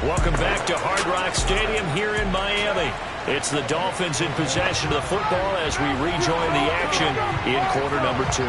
Welcome back to Hard Rock Stadium here in Miami. It's the Dolphins in possession of the football as we rejoin the action in quarter number 2.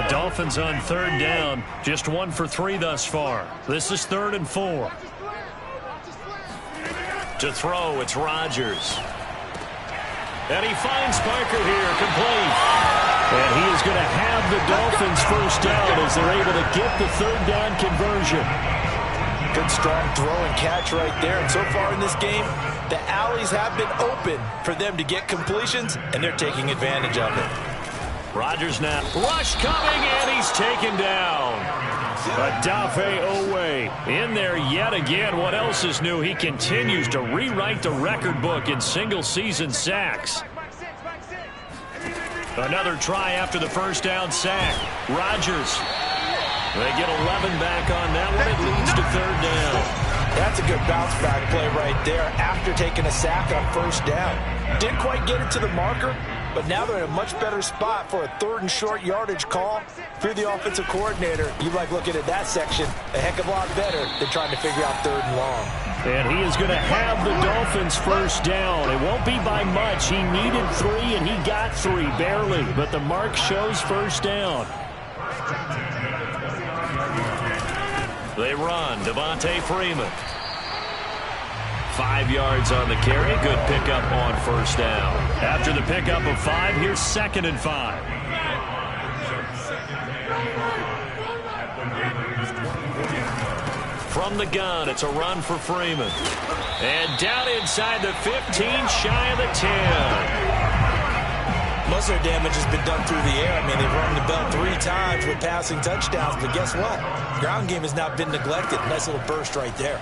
Dolphins on 3rd down, just 1 for 3 thus far. This is 3rd and 4. To throw, it's Rodgers. And he finds Parker here, complete. And he is going to have the Dolphins first down as they're able to get the 3rd down conversion. Good strong throw and catch right there. And so far in this game, the alleys have been open for them to get completions, and they're taking advantage of it. Rodgers now. Rush coming, and he's taken down. Odafe Owe in there yet again. What else is new? He continues to rewrite the record book in single-season sacks. Another try after the first down sack. Rodgers. They get 11 back on that one. It leads to 3rd down. That's a good bounce-back play right there after taking a sack on 1st down. Didn't quite get it to the marker, but now they're in a much better spot for a 3rd and short yardage call. If you're the offensive coordinator, you like looking at that section a heck of a lot better than trying to figure out 3rd and long. And he is going to have the Dolphins first down. It won't be by much. He needed 3, and he got 3, barely. But the mark shows first down. They run. Devontae Freeman. 5 yards on the carry. Good pickup on first down. After the pickup of 5, here's 2nd and 5. From the gun, it's a run for Freeman. And down inside the 15, shy of the 10. Most of their damage has been done through the air. I mean, they've rung the bell 3 times with passing touchdowns, but guess what? Ground game has not been neglected. Nice little burst right there.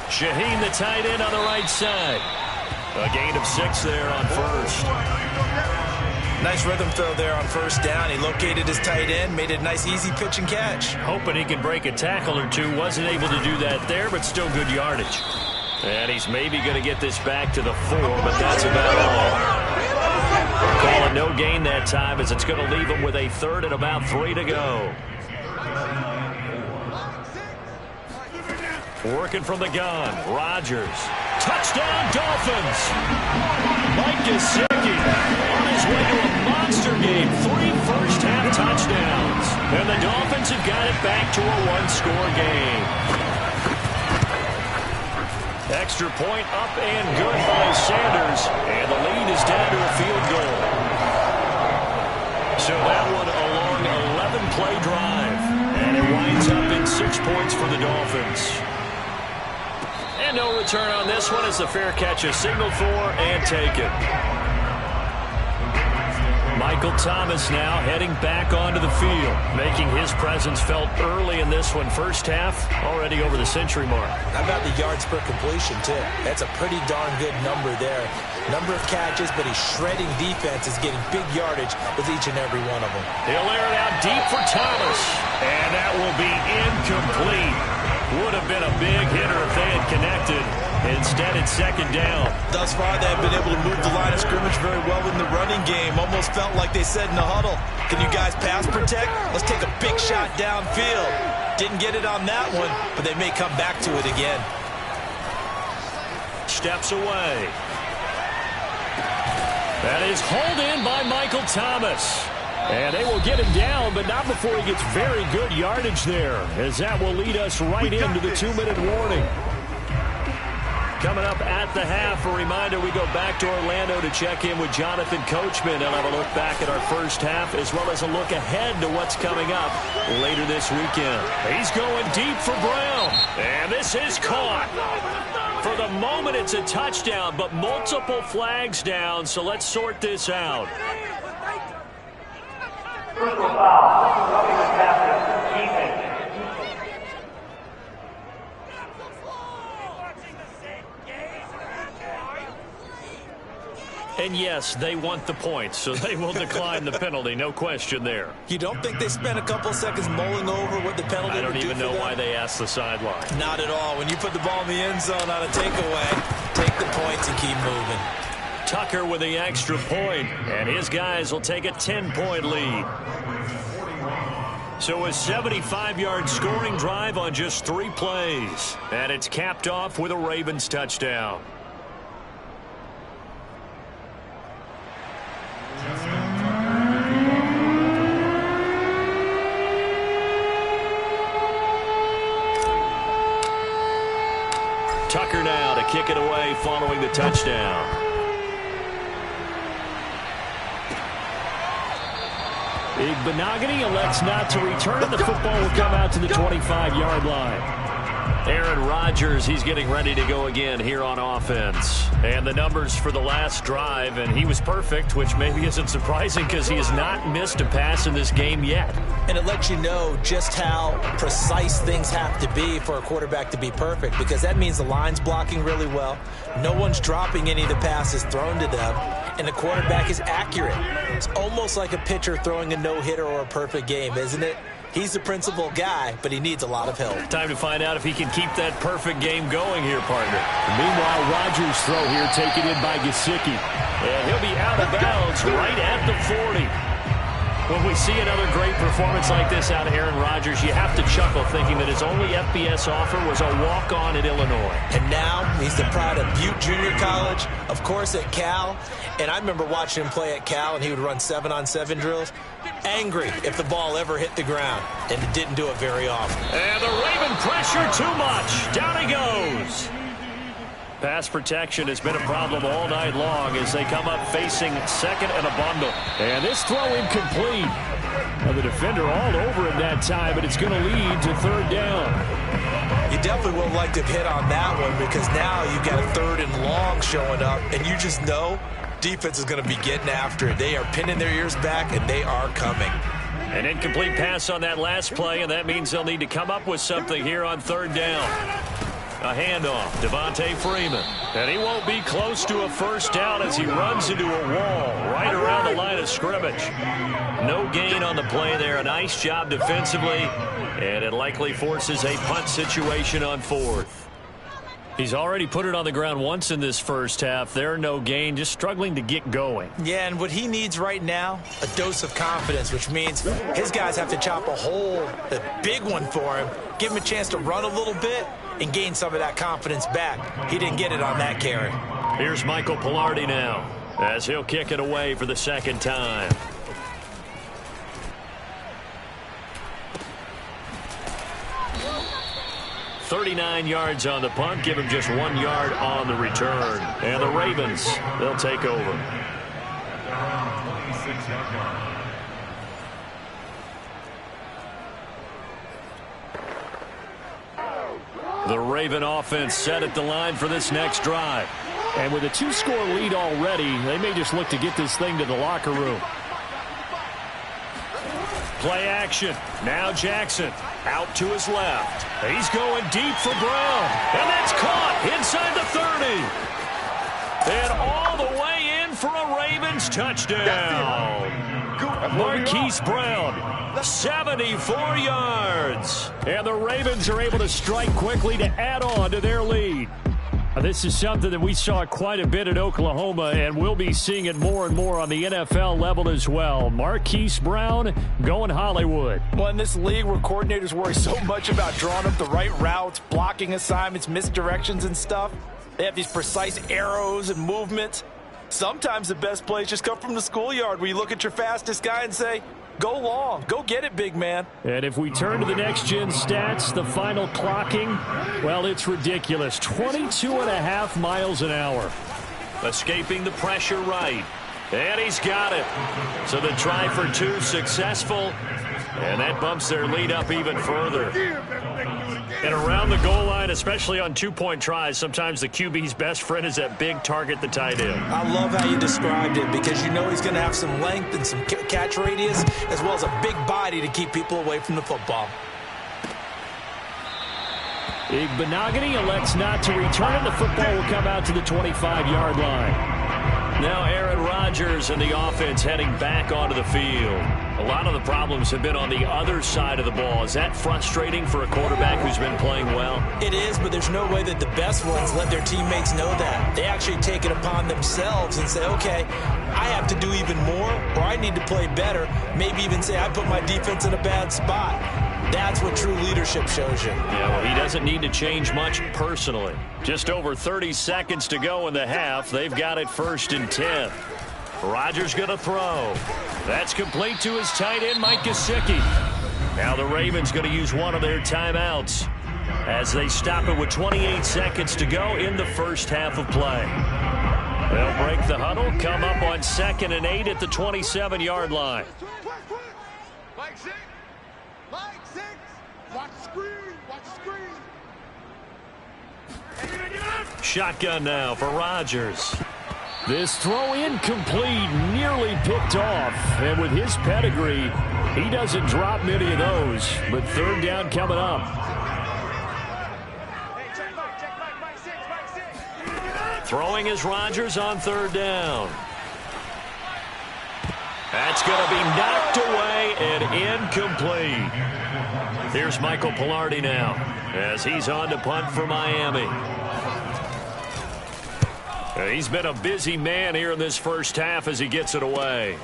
Shaheen, the tight end, on the right side. A gain of 6 there on first. Nice rhythm throw there on first down. He located his tight end, made it a nice, easy pitch and catch. Hoping he can break a tackle or 2. Wasn't able to do that there, but still good yardage. And he's maybe going to get this back to the 4, but that's about all. Call it no gain that time as it's going to leave him with a 3rd and about 3 to go. Working from the gun, Rodgers. Touchdown, Dolphins! Mike Gesicki on his way to a monster game. 3 first-half touchdowns. And the Dolphins have got it back to a 1-score game. Extra point up and good by Sanders. And the lead is down to a field goal. So that one a long 11-play drive. And it winds up in 6 points for the Dolphins. And no return on this one as the fair catch is signaled for and taken. Michael Thomas now heading back onto the field, making his presence felt early in this one. First half, already over the century mark. How about the yards per completion, too? That's a pretty darn good number there. Number of catches, but he's shredding defenses, getting big yardage with each and every one of them. He'll air it out deep for Thomas, and that will be incomplete. Would have been a big hitter if they had connected. Instead, it's 2nd down. Thus far, they've been able to move the line of scrimmage very well in the running game. Almost felt like they said in the huddle, can you guys pass protect? Let's take a big shot downfield. Didn't get it on that one, but they may come back to it again. Steps away. That is hauled in by Michael Thomas. And they will get him down, but not before he gets very good yardage there, as that will lead us right into the 2-minute warning. Coming up at the half, a reminder, we go back to Orlando to check in with Jonathan Coachman and have a look back at our first half, as well as a look ahead to what's coming up later this weekend. He's going deep for Brown, and this is caught. For the moment, it's a touchdown, but multiple flags down, so let's sort this out. Personal foul, roughing the passer, defense. And yes, they want the points, so they will decline the penalty. No question there. You don't think they spent a couple seconds mulling over what the penalty would do? I don't even know why they asked the sideline. Not at all. When you put the ball in the end zone on a takeaway, take the points and keep moving. Tucker with the extra point, and his guys will take a 10-point lead. So a 75-yard scoring drive on just 3 plays. And it's capped off with a Ravens touchdown. Tucker now to kick it away following the touchdown. Igbenogany elects not to return. The football will come out to the 25-yard line. Aaron Rodgers, he's getting ready to go again here on offense. And the numbers for the last drive, and he was perfect, which maybe isn't surprising because he has not missed a pass in this game yet. And it lets you know just how precise things have to be for a quarterback to be perfect, because that means the line's blocking really well. No one's dropping any of the passes thrown to them, and the quarterback is accurate. It's almost like a pitcher throwing a no-hitter or a perfect game, isn't it? He's the principal guy, but he needs a lot of help. Time to find out if he can keep that perfect game going here, partner. Meanwhile, Rodgers' throw here taken in by Gesicki. And he'll be out of bounds right at the 40. When we see another great performance like this out of Aaron Rodgers, you have to chuckle thinking that his only FBS offer was a walk-on at Illinois. And now he's the pride of Butte Junior College, of course at Cal. And I remember watching him play at Cal, and he would run 7-on-7 drills. Angry if the ball ever hit the ground, and it didn't do it very often. And the Raven pressure too much. Down he goes. Pass protection has been a problem all night long as they come up facing second and a bundle. And this throw incomplete. Now the defender all over him that time, but it's going to lead to third down. You definitely would have liked to have hit on that one, because now you've got a 3rd and long showing up, and you just know defense is going to be getting after it. They are pinning their ears back, and they are coming. An incomplete pass on that last play, and that means they'll need to come up with something here on third down. A handoff, Devontae Freeman. And he won't be close to a first down as he runs into a wall right around the line of scrimmage. No gain on the play there. A nice job defensively, and it likely forces a punt situation on 4th. He's already put it on the ground once in this first half. There, no gain, just struggling to get going. Yeah, and what he needs right now, a dose of confidence, which means his guys have to chop a hole, a big one for him, give him a chance to run a little bit and gain some of that confidence back. He didn't get it on that carry. Here's Michael Pilardi now as he'll kick it away for the second time. .39 yards on the punt, give him just 1 yard on the return. And the Ravens, they'll take over. The Raven offense set at the line for this next drive. And with a 2-score lead already, they may just look to get this thing to the locker room. Play action. Now Jackson out to his left. He's going deep for Brown. And that's caught inside the 30. And all the way in for a Ravens touchdown. Marquise Brown, 74 yards. And the Ravens are able to strike quickly to add on to their lead. This is something that we saw quite a bit at Oklahoma, and we'll be seeing it more and more on the NFL level as well. Marquise Brown going Hollywood. Well, in this league where coordinators worry so much about drawing up the right routes, blocking assignments, misdirections and stuff, they have these precise arrows and movements. Sometimes the best plays just come from the schoolyard where you look at your fastest guy and say, go long. Go get it, big man. And if we turn to the next-gen stats, the final clocking, well, it's ridiculous. 22.5 miles an hour. Escaping the pressure right. And he's got it. So the try for 2 successful. And that bumps their lead up even further. And around the goal line, especially on two-point tries, sometimes the QB's best friend is that big target, the tight end. I love how you described it because you know he's going to have some length and some catch radius as well as a big body to keep people away from the football. Igbenogany elects not to return it. The football will come out to the 25-yard line. Now Aaron Rodgers and the offense heading back onto the field. A lot of the problems have been on the other side of the ball. Is that frustrating for a quarterback who's been playing well? It is, but there's no way that the best ones let their teammates know that. They actually take it upon themselves and say, okay, I have to do even more, or I need to play better. Maybe even say I put my defense in a bad spot. That's what true leadership shows you. Yeah, well, he doesn't need to change much personally. Just over 30 seconds to go in the half. They've got it 1st and 10. Rodgers going to throw. That's complete to his tight end, Mike Gesicki. Now the Ravens going to use one of their timeouts as they stop it with 28 seconds to go in the first half of play. They'll break the huddle, come up on 2nd and 8 at the 27-yard line. Mike 6. Watch screen. Shotgun now for Rodgers. This throw incomplete, nearly picked off. And with his pedigree, he doesn't drop many of those. But 3rd down coming up. Throwing is Rodgers on 3rd down. That's going to be knocked away and incomplete. Here's Michael Pilardi now as he's on to punt for Miami. He's been a busy man here in this first half as he gets it away.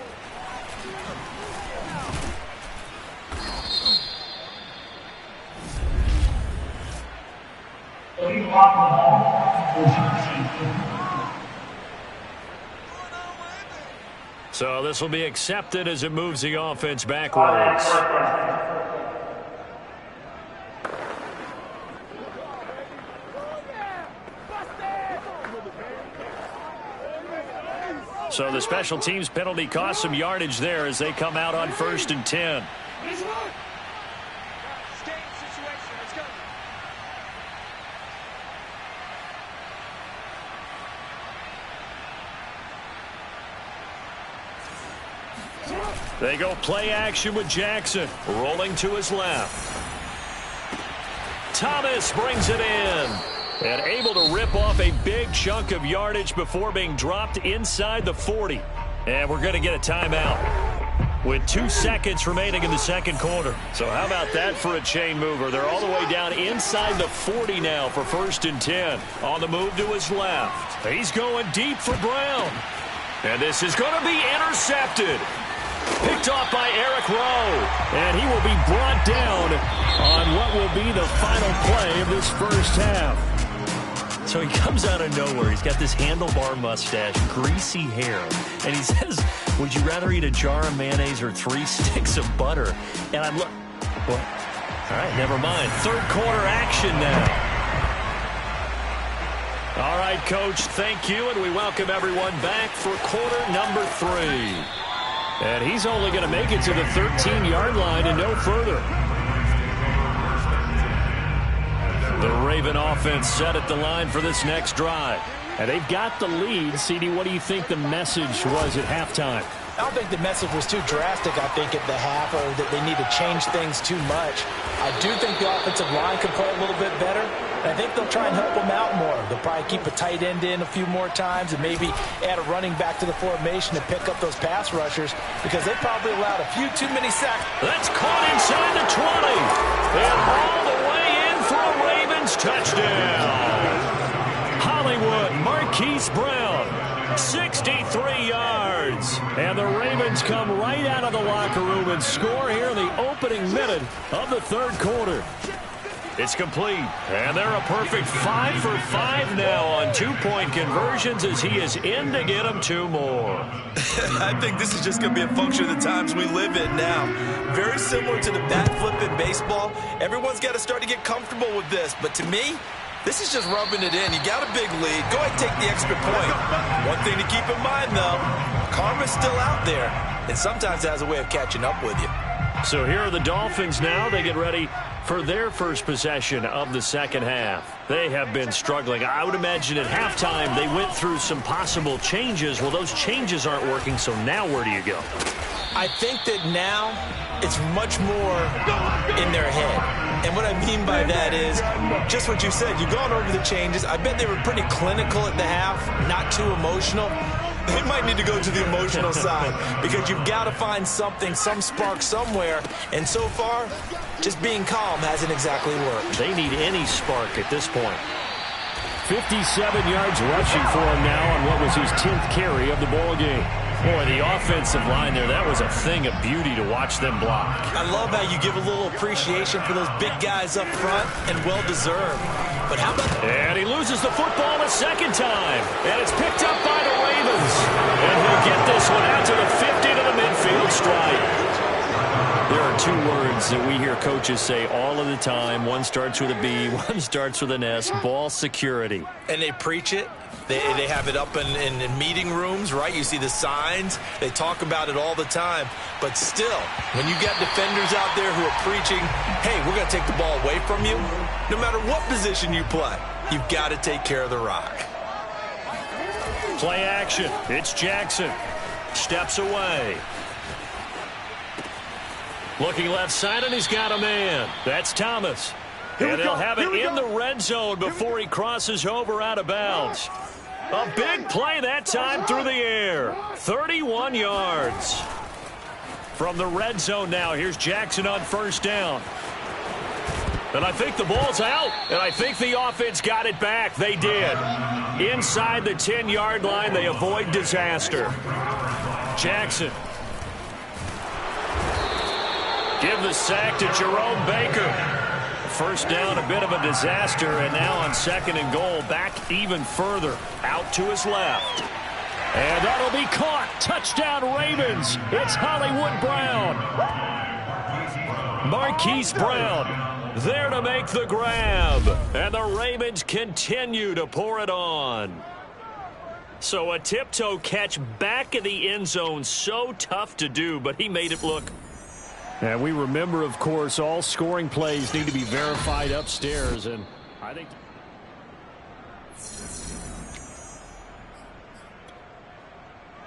So this will be accepted as it moves the offense backwards. So the special teams penalty cost some yardage there as they come out on 1st and 10. They go play action with Jackson, rolling to his left. Thomas brings it in. And able to rip off a big chunk of yardage before being dropped inside the 40. And we're going to get a timeout with 2 seconds remaining in the 2nd quarter. So how about that for a chain mover? They're all the way down inside the 40 now for 1st and 10. On the move to his left. He's going deep for Brown. And this is going to be intercepted. Picked off by Eric Rowe. And he will be brought down on what will be the final play of this first half. So he comes out of nowhere. He's got this handlebar mustache, greasy hair. And he says, would you rather eat a jar of mayonnaise or 3 sticks of butter? And I'm look. What? All right, never mind. 3rd quarter action now. All right, Coach, thank you. And we welcome everyone back for quarter number 3. And he's only going to make it to the 13-yard line and no further. The Raven offense set at the line for this next drive. And they've got the lead. CD, what do you think the message was at halftime? I don't think the message was too drastic, I think, at the half, or that they need to change things too much. I do think the offensive line could play a little bit better. And I think they'll try and help them out more. They'll probably keep a tight end in a few more times and maybe add a running back to the formation to pick up those pass rushers because they probably allowed a few too many sacks. That's caught inside the 20. And all the way in for a Ravens touchdown. Hollywood Marquise Brown, 63 yards. And the Ravens come right out of the locker room and score here in the opening minute of the 3rd quarter. It's complete, and they're a perfect 5 for 5 now on 2-point conversions as he is in to get them 2 more. I think this is just going to be a function of the times we live in now. Very similar to the bat flip in baseball. Everyone's got to start to get comfortable with this, but to me, this is just rubbing it in. You got a big lead. Go ahead and take the extra point. One thing to keep in mind, though, karma's still out there, and sometimes it has a way of catching up with you. So here are the Dolphins now. They get ready for their first possession of the second half. They have been struggling. I would imagine at halftime they went through some possible changes. Well, those changes aren't working, so now where do you go? I think that now it's much more in their head. And what I mean by that is just what you said. You've gone over the changes. I bet they were pretty clinical at the half, not too emotional. They might need to go to the emotional side because you've got to find something, some spark somewhere. And so far, just being calm hasn't exactly worked. They need any spark at this point. 57 yards rushing for him now on what was his 10th carry of the ball game. Boy, the offensive line there, that was a thing of beauty to watch them block. I love how you give a little appreciation for those big guys up front, and well-deserved. But how about... And he loses the football a second time. And it's picked up by the Ravens. And he'll get this one out to the 50 to the midfield stripe. There are two words that we hear coaches say all of the time. One starts with a B, one starts with an S, ball security. And they preach it. They have it up in meeting rooms, right? You see the signs. They talk about it all the time. But still, when you got defenders out there who are preaching, hey, we're going to take the ball away from you, no matter what position you play, you've got to take care of the rock. Play action. It's Jackson. Steps away. Looking left side, and he's got a man. That's Thomas. And they'll have it in the red zone before he crosses over out of bounds. A big play that time through the air. 31 yards. From the red zone now, here's Jackson on first down. And I think the ball's out, and I think the offense got it back. They did. Inside the 10-yard line, they avoid disaster. Jackson. Give the sack to Jerome Baker. First down, a bit of a disaster, and now on second and goal, back even further, out to his left. And that'll be caught. Touchdown, Ravens. It's Hollywood Brown. Marquise Brown there to make the grab. And the Ravens continue to pour it on. So a tiptoe catch back in the end zone, so tough to do, but he made it look. And we remember, of course, all scoring plays need to be verified upstairs, and I think...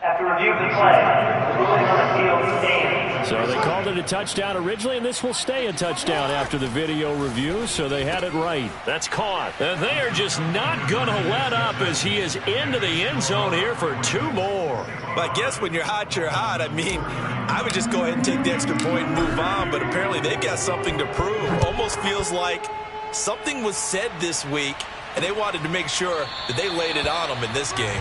After review of the play, the ruling on the field stands. So they called it a touchdown originally, and this will stay a touchdown after the video review, so they had it right. That's caught. And they are just not going to let up as he is into the end zone here for two more. But I guess when you're hot, you're hot. I mean, I would just go ahead and take the extra point and move on, but apparently they've got something to prove. Almost feels like something was said this week, and they wanted to make sure that they laid it on them in this game.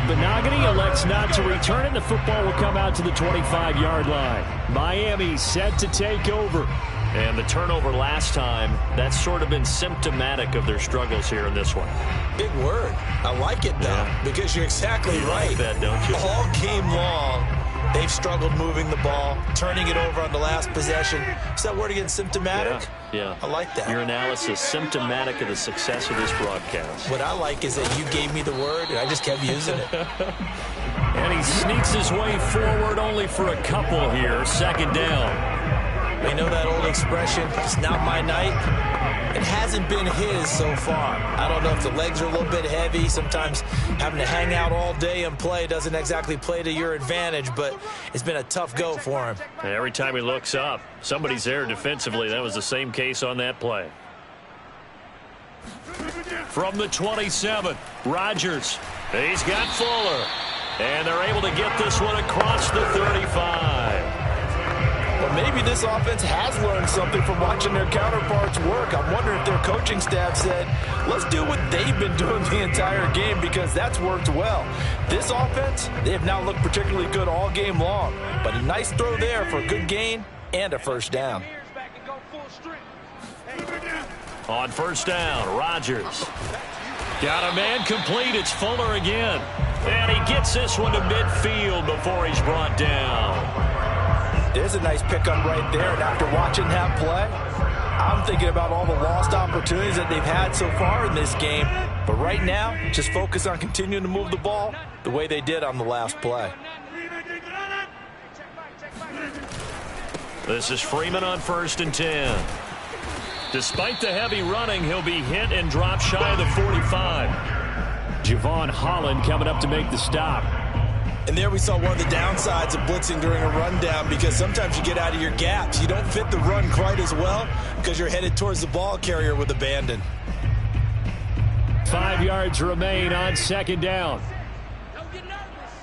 Benogany elects not to return it. The football will come out to the 25-yard line. Miami set to take over. And the turnover last time, that's sort of been symptomatic of their struggles here in this one. Big word. I like it, though, because you're exactly right. Like that, don't you? All game long, they've struggled moving the ball, turning it over on the last possession. Is that word again, symptomatic? Yeah. I like that. Your analysis, symptomatic of the success of this broadcast. What I like is that you gave me the word, and I just kept using it. And he sneaks his way forward only for a couple here. Second down. You know that old expression, it's not my night? It hasn't been his so far. I don't know if the legs are a little bit heavy. Sometimes having to hang out all day and play doesn't exactly play to your advantage, but it's been a tough go for him. And every time he looks up, somebody's there defensively. That was the same case on that play. From the 27, Rodgers. He's got Fuller. And they're able to get this one across the 35. Well, maybe this offense has learned something from watching their counterparts work. I'm wondering if their coaching staff said, let's do what they've been doing the entire game, because that's worked well. This offense, they have not looked particularly good all game long. But a nice throw there for a good gain and a first down. On first down, Rodgers. Got a man complete. It's Fuller again. And he gets this one to midfield before he's brought down. There's a nice pickup right there, and after watching that play, I'm thinking about all the lost opportunities that they've had so far in this game. But right now, just focus on continuing to move the ball the way they did on the last play. This is Freeman on 1st and 10. Despite the heavy running, he'll be hit and dropped shy of the 45. Javon Holland coming up to make the stop. And there we saw one of the downsides of blitzing during a rundown, because sometimes you get out of your gaps. You don't fit the run quite as well because you're headed towards the ball carrier with abandon. 5 yards remain on 2nd down. Don't get nervous.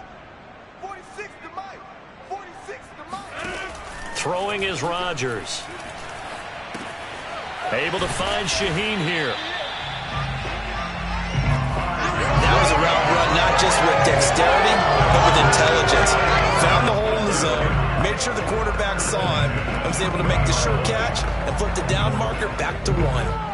46 to Mike. 46 to Mike. Throwing is Rodgers. Able to find Shaheen here. That was a route run, not just with dexterity, but with intelligence. Found the hole in the zone, made sure the quarterback saw him, and was able to make the sure catch and flip the down marker back to 1.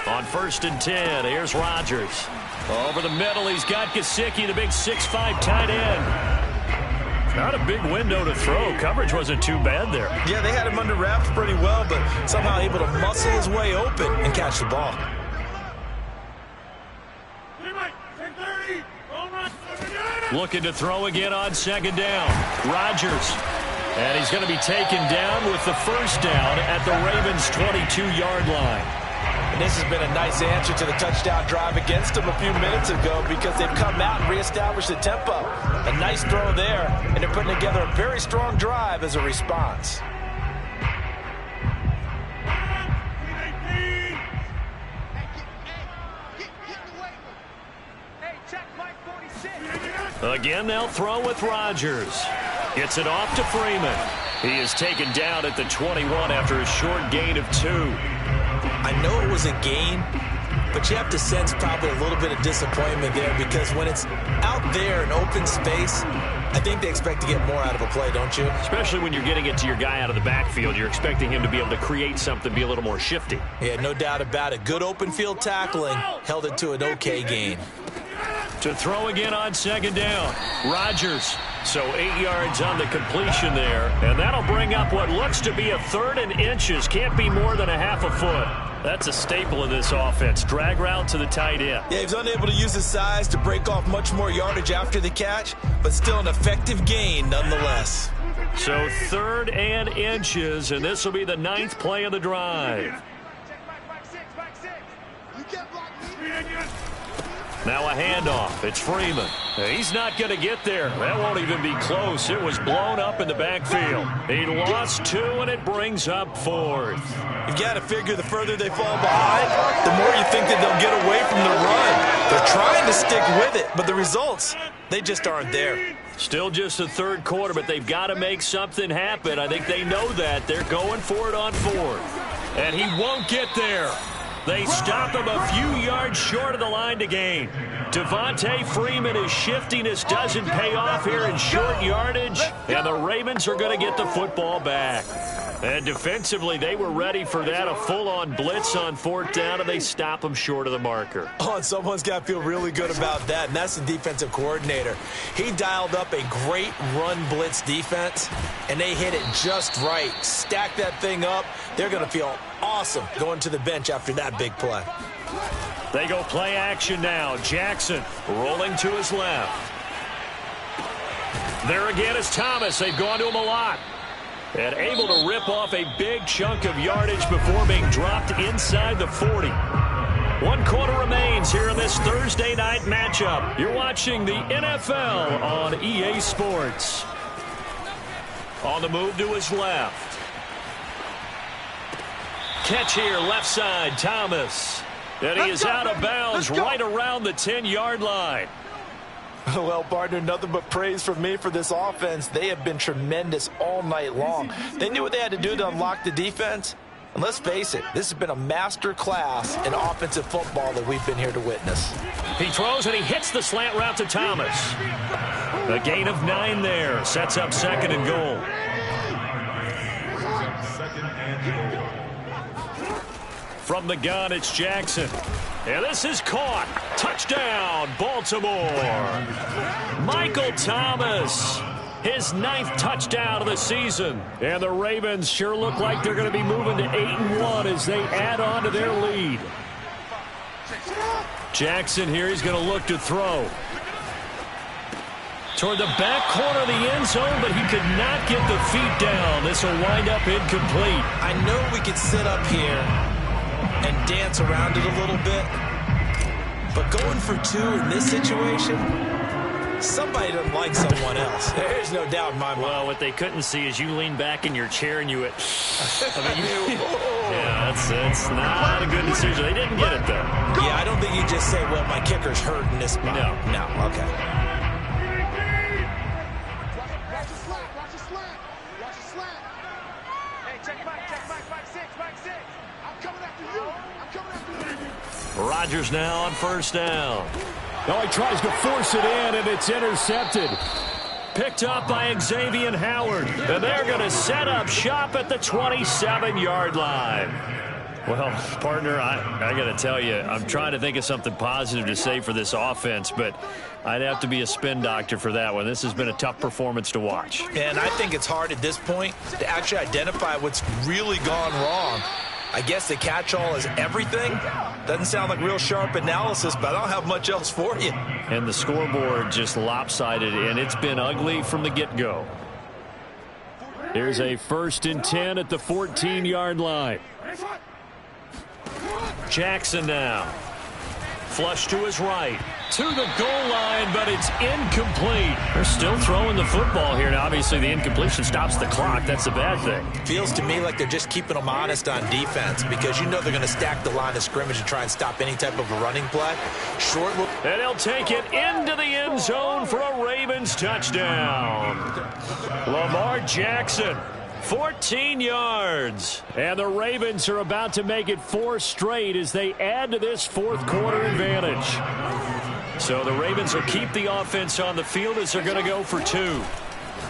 On 1st and 10, here's Rodgers. Over the middle, he's got Gesicki, the big 6'5" tight end. Not a big window to throw. Coverage wasn't too bad there. Yeah, they had him under wraps pretty well, but somehow able to muscle his way open and catch the ball. Looking to throw again on 2nd down. Rodgers. And he's going to be taken down with the 1st down at the Ravens' 22-yard line. And this has been a nice answer to the touchdown drive against them a few minutes ago, because they've come out and reestablished the tempo. A nice throw there, and they're putting together a very strong drive as a response. Again, they'll throw with Rodgers. Gets it off to Freeman. He is taken down at the 21 after a short gain of 2. I know it was a gain, but you have to sense probably a little bit of disappointment there, because when it's out there in open space, I think they expect to get more out of a play, don't you? Especially when you're getting it to your guy out of the backfield. You're expecting him to be able to create something, be a little more shifty. Yeah, no doubt about it. Good open field tackling, held it to an okay gain. To throw again on 2nd down. Rodgers. So 8 yards on the completion there. And that'll bring up what looks to be a 3rd and inches. Can't be more than a half a foot. That's a staple of this offense. Drag route to the tight end. Yeah, he's unable to use his size to break off much more yardage after the catch, but still an effective gain nonetheless. So 3rd and inches, and this will be the 9th play of the drive. Now a handoff. It's Freeman. He's not going to get there. That won't even be close. It was blown up in the backfield. He lost 2, and it brings up 4th. You've got to figure the further they fall behind, the more you think that they'll get away from the run. They're trying to stick with it, but the results, they just aren't there. Still just the 3rd quarter, but they've got to make something happen. I think they know that. They're going for it on 4th. And he won't get there. They stop him a few yards short of the line to gain. Devontae Freeman, his shiftiness doesn't pay off here in short yardage, and the Ravens are going to get the football back. And defensively, they were ready for that, a full-on blitz on 4th down, and they stop him short of the marker. Oh, and someone's got to feel really good about that, and that's the defensive coordinator. He dialed up a great run blitz defense, and they hit it just right. Stack that thing up. They're going to feel awesome going to the bench after that big play. They go play action now. Jackson rolling to his left. There again is Thomas. They've gone to him a lot. And able to rip off a big chunk of yardage before being dropped inside the 40. 1 quarter remains here in this Thursday night matchup. You're watching the NFL on EA Sports. On the move to his left. Catch here, left side, Thomas. And he is out of bounds right around the 10-yard line. Well, partner, nothing but praise from me for this offense. They have been tremendous all night long. They knew what they had to do to unlock the defense. And let's face it, this has been a master class in offensive football that we've been here to witness. He throws and he hits the slant route to Thomas. A gain of 9 there. Sets up 2nd and goal. From the gun, it's Jackson. And this is caught. Touchdown, Baltimore. Michael Thomas. His 9th touchdown of the season. And the Ravens sure look like they're going to be moving to 8-1 as they add on to their lead. Jackson here, he's going to look to throw. Toward the back corner of the end zone, but he could not get the feet down. This will wind up incomplete. I know we could sit up here and dance around it a little bit, but going for 2 in this situation, somebody doesn't like someone else. There's no doubt in my mind. Well, what they couldn't see is you lean back in your chair and you went, yeah, that's not a good decision. They didn't get it, though. Yeah, I don't think you just say, well, my kicker's hurt in this spot. No, okay. Rodgers now on first down. Oh, he tries to force it in, and it's intercepted. Picked up by Xavier Howard. And they're going to set up shop at the 27-yard line. Well, partner, I got to tell you, I'm trying to think of something positive to say for this offense, but I'd have to be a spin doctor for that one. This has been a tough performance to watch. And I think it's hard at this point to actually identify what's really gone wrong. I guess the catch-all is everything. Doesn't sound like real sharp analysis, but I don't have much else for you. And the scoreboard just lopsided, and it's been ugly from the get-go. Here's a 1st and 10 at the 14-yard line. Jackson now. Flush to his right. To the goal line, but it's incomplete. They're still throwing the football here. Now, obviously, the incompletion stops the clock. That's a bad thing. Feels to me like they're just keeping them honest on defense because you know they're going to stack the line of scrimmage and try and stop any type of a running play. Short look. And he'll take it into the end zone for a Ravens touchdown. Lamar Jackson. 14 yards. And the Ravens are about to make it 4 straight as they add to this 4th quarter advantage. So the Ravens will keep the offense on the field as they're going to go for 2.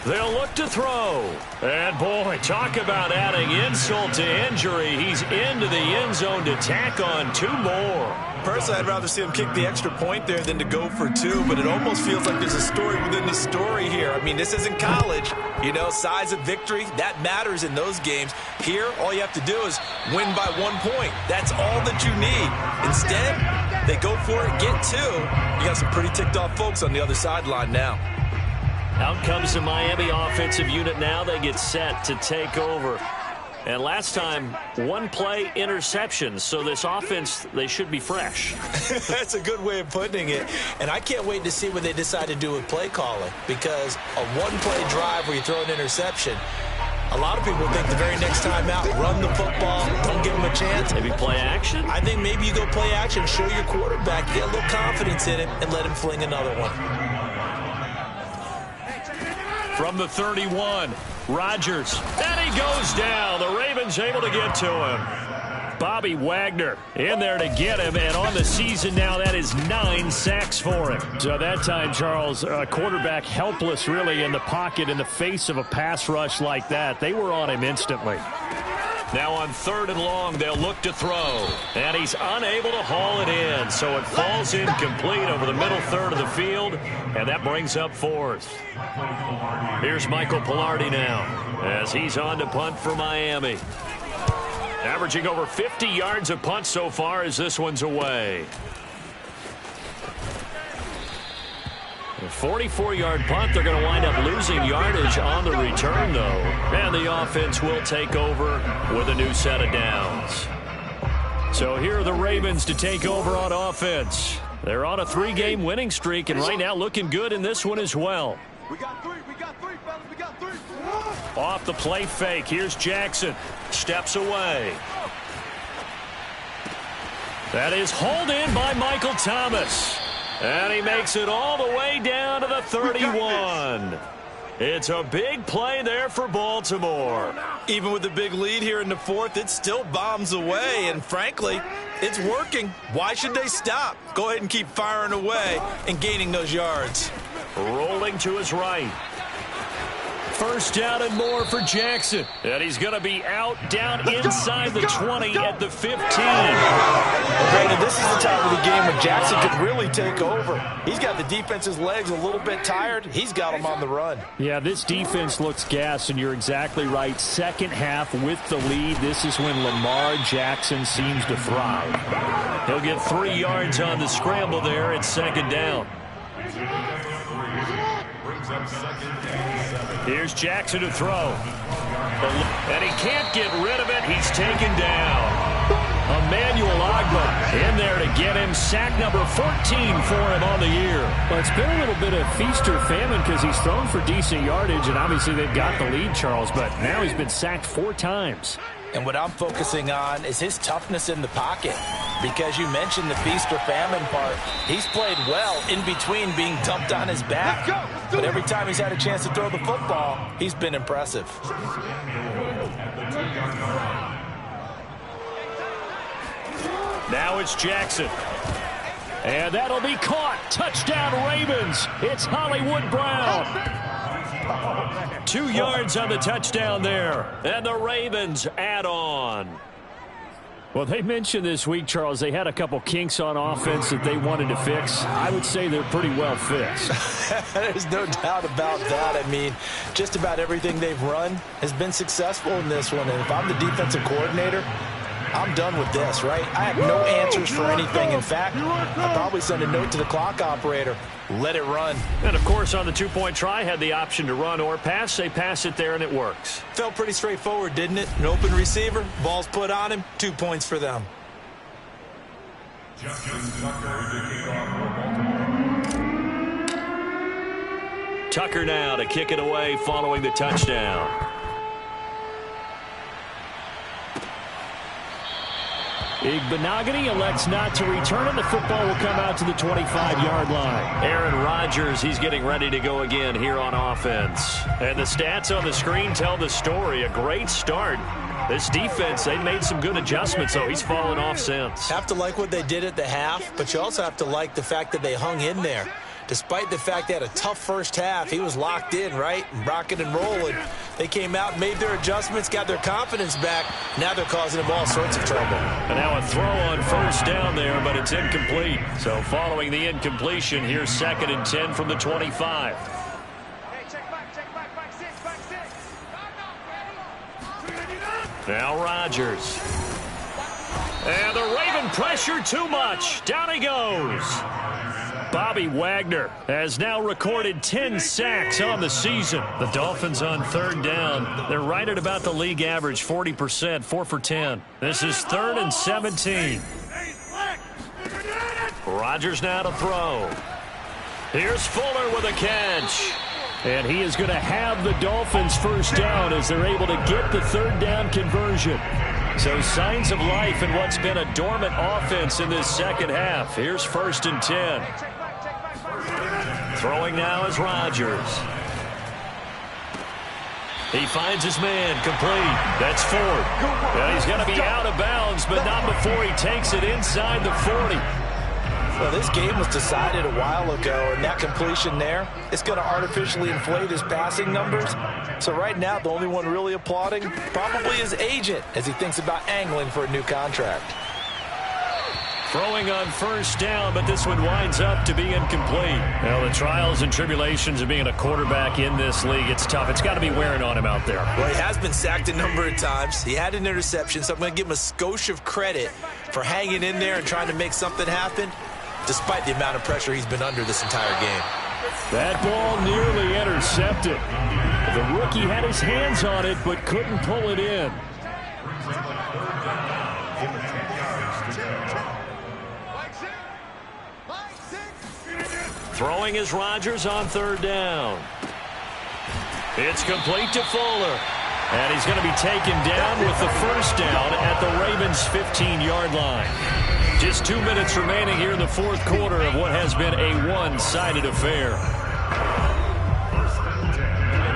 They'll look to throw. And boy, talk about adding insult to injury. He's into the end zone to tack on 2 more. Personally, I'd rather see him kick the extra point there than to go for 2, but it almost feels like there's a story within the story here. I mean, this isn't college. You know, size of victory, that matters in those games. Here, all you have to do is win by 1 point. That's all that you need. Instead, they go for it, get 2. You got some pretty ticked off folks on the other sideline now. Out comes the Miami offensive unit now. They get set to take over. And last time, 1 play interception. So this offense, they should be fresh. That's a good way of putting it. And I can't wait to see what they decide to do with play calling. Because a 1-play drive where you throw an interception, a lot of people think the very next time out, run the football, don't give them a chance. Maybe play action? I think maybe you go play action, show your quarterback, get a little confidence in him, and let him fling another one. From the 31, Rodgers. And he goes down. The Ravens able to get to him. Bobby Wagner in there to get him. And on the season now, that is 9 sacks for him. So that time, Charles, quarterback helpless really in the pocket in the face of a pass rush like that. They were on him instantly. Now on 3rd and long, they'll look to throw. And he's unable to haul it in. So it falls incomplete over the middle third of the field. And that brings up 4th. Here's Michael Pilardi now as he's on to punt for Miami. Averaging over 50 yards a punt so far as this one's away. A 44-yard punt. They're going to wind up losing yardage on the return, though. And the offense will take over with a new set of downs. So here are the Ravens to take over on offense. They're on a 3-game winning streak, and right now looking good in this one as well. We got 3, fellas, we got 3. Off the play fake, here's Jackson. Steps away. That is hauled in by Michael Thomas. And he makes it all the way down to the 31. It's a big play there for Baltimore. Even with the big lead here in the 4th, it still bombs away. And frankly, it's working. Why should they stop? Go ahead and keep firing away and gaining those yards. Rolling to his right. first down and more for Jackson. And he's going to be out down inside the 20 at the 15. Brandon, this is the time of the game when Jackson could really take over. He's got the defense's legs a little bit tired. He's got them on the run. Yeah, this defense looks gassed, and you're exactly right. Second half with the lead, this is when Lamar Jackson seems to thrive. He'll get 3 yards on the scramble there. It's second down. Here's Jackson to throw. And he can't get rid of it. He's taken down. Emmanuel Ogbah in there to get him. Sack number 14 for him on the year. Well, it's been a little bit of feast or famine because he's thrown for decent yardage, and obviously they've got the lead, Charles, but now he's been sacked 4 times. And what I'm focusing on is his toughness in the pocket. Because you mentioned the feast or famine part. He's played well in between being dumped on his back. But every time he's had a chance to throw the football, he's been impressive. Now it's Jackson. And that'll be caught. Touchdown Ravens. It's Hollywood Brown. 2 yards on the touchdown there. And the Ravens add on. Well, they mentioned this week, Charles, they had a couple kinks on offense that they wanted to fix. I would say they're pretty well fixed. There's no doubt about that. I mean, just about everything they've run has been successful in this one. And if I'm the defensive coordinator, I'm done with this, right? I have no answers for anything. In fact, I'll probably send a note to the clock operator. Let it run. And, of course, on the two-point try, had the option to run or pass. They pass it there, and it works. Felt pretty straightforward, didn't it? An open receiver, ball's put on him, 2 points for them. Tucker now to kick it away following the touchdown. Igbenogany elects not to return it. The football will come out to the 25-yard line. Aaron Rodgers, he's getting ready to go again here on offense. And the stats on the screen tell the story. A great start. This defense, they made some good adjustments, so he's fallen off since. Have to like what they did at the half, but you also have to like the fact that they hung in there. Despite the fact they had a tough first half, he was locked in, right? Rocking and rolling. They came out, made their adjustments, got their confidence back. Now they're causing him all sorts of trouble. And now a throw on first down there, but it's incomplete. So following the incompletion, here's 2nd and 10 from the 25. Now Rodgers. And the Raven pressure too much. Down he goes. Bobby Wagner has now recorded 10 sacks on the season. The Dolphins on 3rd down. They're right at about the league average, 40%, 4 for 10. This is 3rd and 17. Rodgers now to throw. Here's Fuller with a catch. And he is going to have the Dolphins first down as they're able to get the 3rd down conversion. So signs of life in what's been a dormant offense in this second half. Here's 1st and 10. Throwing now is Rodgers. He finds his man complete. That's Ford. And he's going to be out of bounds, but not before he takes it inside the 40. Well, this game was decided a while ago, and that completion there is going to artificially inflate his passing numbers. So right now, the only one really applauding probably his agent as he thinks about angling for a new contract. Throwing on first down, but this one winds up to be incomplete. Well, the trials and tribulations of being a quarterback in this league, it's tough. It's got to be wearing on him out there. Well, he has been sacked a number of times. He had an interception, so I'm going to give him a skosh of credit for hanging in there and trying to make something happen, despite the amount of pressure he's been under this entire game. That ball nearly intercepted. The rookie had his hands on it, but couldn't pull it in. Throwing is Rodgers on 3rd down. It's complete to Fuller. And he's going to be taken down with the first down at the Ravens' 15-yard line. Just 2 minutes remaining here in the 4th quarter of what has been a one-sided affair.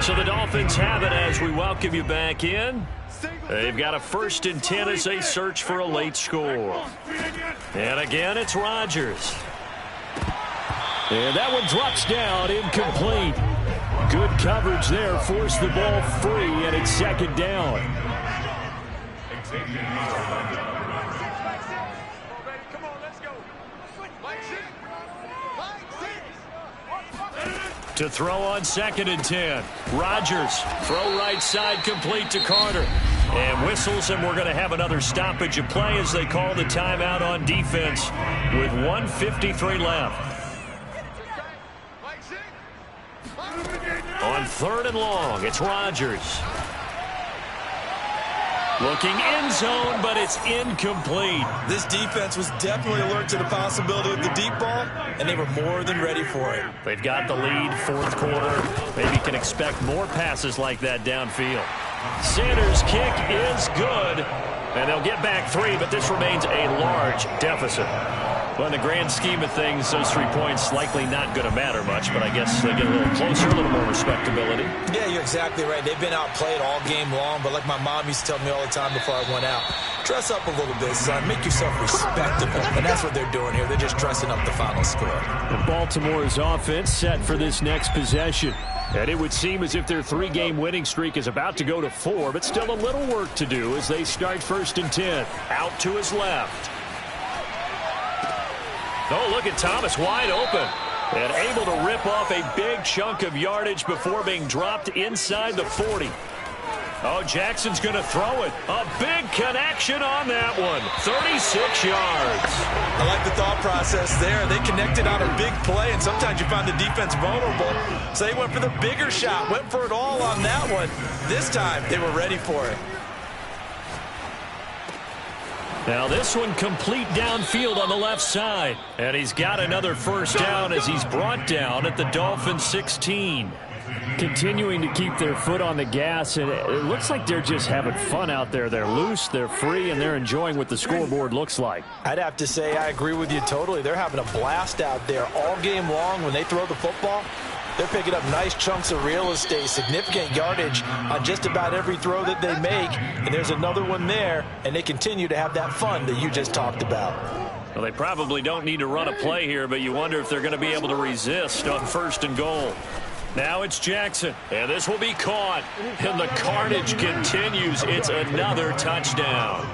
So the Dolphins have it as we welcome you back in. They've got a 1st and 10 as they search for a late score. And again, it's Rodgers. And that one drops down, incomplete. Good coverage there. Forced the ball free, and it's second down. Come on, let's go. To throw on 2nd and 10. Rodgers, throw right side, complete to Carter. And whistles, and we're going to have another stoppage of play as they call the timeout on defense with 1:53 left. On 3rd and long, it's Rodgers. Looking end zone, but it's incomplete. This defense was definitely alert to the possibility of the deep ball, and they were more than ready for it. They've got the lead, 4th quarter. Maybe can expect more passes like that downfield. Sanders' kick is good, and they'll get back 3, but this remains a large deficit. Well, in the grand scheme of things, those 3 points likely not going to matter much, but I guess they get a little closer, a little more respectability. Yeah, you're exactly right. They've been outplayed all game long, but like my mom used to tell me all the time before I went out, dress up a little bit, son. Make yourself respectable. And that's what they're doing here. They're just dressing up the final score. And Baltimore's offense set for this next possession. And it would seem as if their 3-game winning streak is about to go to 4, but still a little work to do as they start 1st and 10. Out to his left. Oh, look at Thomas wide open. And able to rip off a big chunk of yardage before being dropped inside the 40. Oh, Jackson's going to throw it. A big connection on that one. 36 yards. I like the thought process there. They connected on a big play, and sometimes you find the defense vulnerable. So they went for the bigger shot, went for it all on that one. This time, they were ready for it. Now this one complete downfield on the left side. And he's got another 1st down as he's brought down at the Dolphins 16. Continuing to keep their foot on the gas, and it looks like they're just having fun out there. They're loose, they're free, and they're enjoying what the scoreboard looks like. I'd have to say I agree with you totally. They're having a blast out there all game long when they throw the football. They're picking up nice chunks of real estate, significant yardage on just about every throw that they make. And there's another one there, and they continue to have that fun that you just talked about. Well, they probably don't need to run a play here, but you wonder if they're going to be able to resist on 1st and goal. Now it's Jackson, and this will be caught. And the carnage continues. It's another touchdown.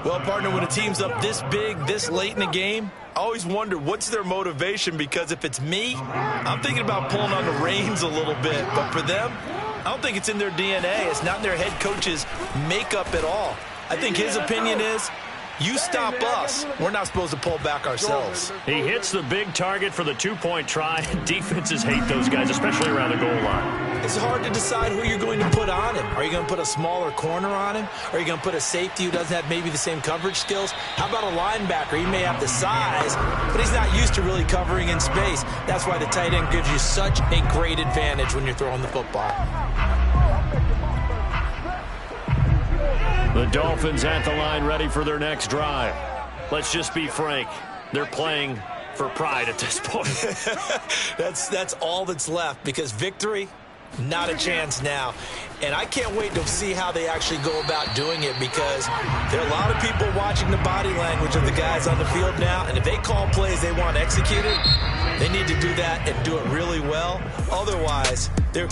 Well, partner, when a team's up this big, this late in the game, I always wonder what's their motivation, because if it's me, I'm thinking about pulling on the reins a little bit. But for them, I don't think it's in their DNA. It's not in their head coach's makeup at all. I think his opinion is, you stop us, we're not supposed to pull back ourselves. He hits the big target for the 2-point try. Defenses hate those guys, especially around the goal line. It's hard to decide who you're going to put on him. Are you going to put a smaller corner on him? Are you going to put a safety who doesn't have maybe the same coverage skills? How about a linebacker? He may have the size, but he's not used to really covering in space. That's why the tight end gives you such a great advantage when you're throwing the football. The Dolphins at the line, ready for their next drive. Let's just be frank. They're playing for pride at this point. That's all that's left, because victory, not a chance now. And I can't wait to see how they actually go about doing it, because there are a lot of people watching the body language of the guys on the field now. And if they call plays they want executed, they need to do that and do it really well. Otherwise, there